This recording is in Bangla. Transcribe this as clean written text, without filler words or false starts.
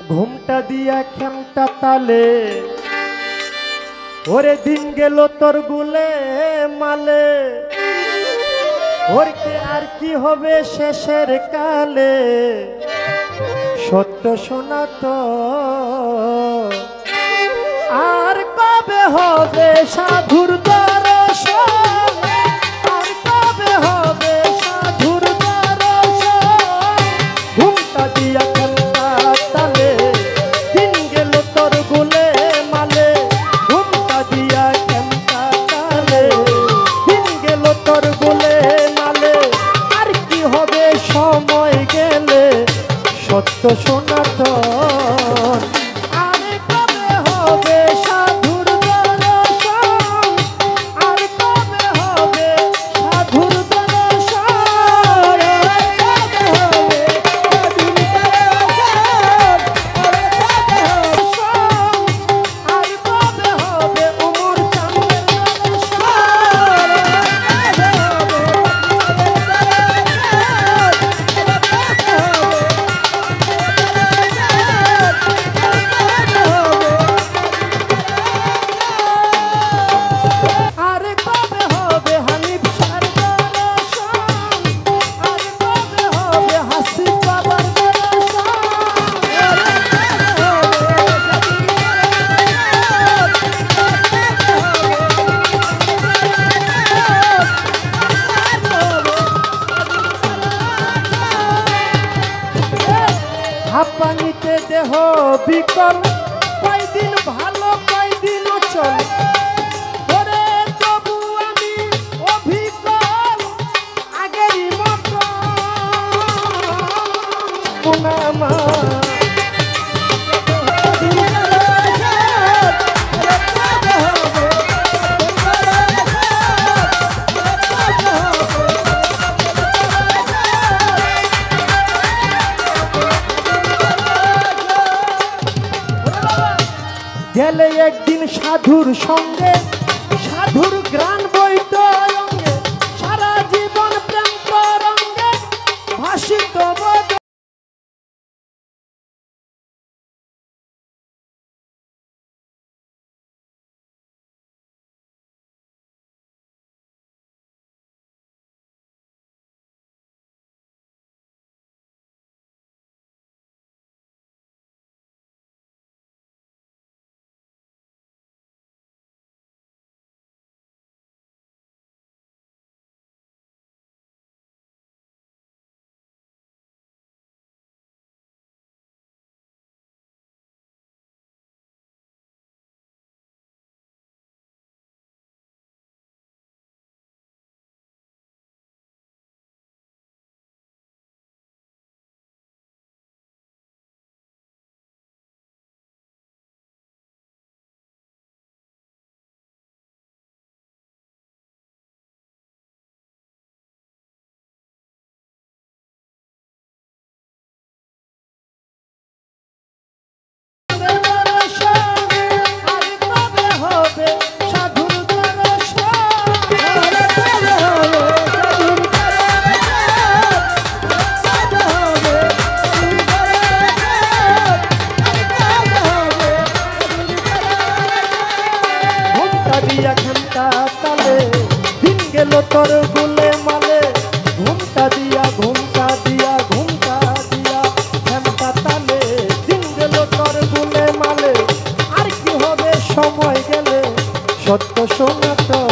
ঘুমটা দিয়া খেমটা তালে ওরে দিন গেল তোর গুলে মালে ওর কে আর কি হবে শেষের কালে সত্য শোনা তো আর কবে হবে সাধুর দর্শন আর কবে হবে সাধুর দর্শন ঘুমটা দিয়া খেমটা তালে দিন গেল তোর গুলে মালে ঘুমটা দিয়া খেমটা তালে দিন গেল তোর গুলে মালে আর কি হবে সময় গেলে সত্য সনাতন আরে কবে হবে সাধুর দর্শন আর কবে হবে সাধুর দর্শন কবে হবে সাধুর দর্শন আর কবে হবে উমর চাঁদের দর্শন আরে কবে হবে হানিফ শাহর দর্শন আর কবে হবে হাসিব বাবার দর্শন হাঁপানিতে দেহ বিকল কয়দিন ভালো কয়দিন চল ওরে তবু আমি অভিকল আগেরই মতো পুনামা গেলে একদিন সাধুর সঙ্গে সাধুর গ্রাণ বইত অঙ্গে সারা জীবন প্রেম তরঙ্গে ভাসিত তোর গুলে মালে ঘুমটা দিয়া ঘেমটা তালে দিন গেল তোর গুলে মালে আর কি হবে সময় গেলে সত্য সনাতন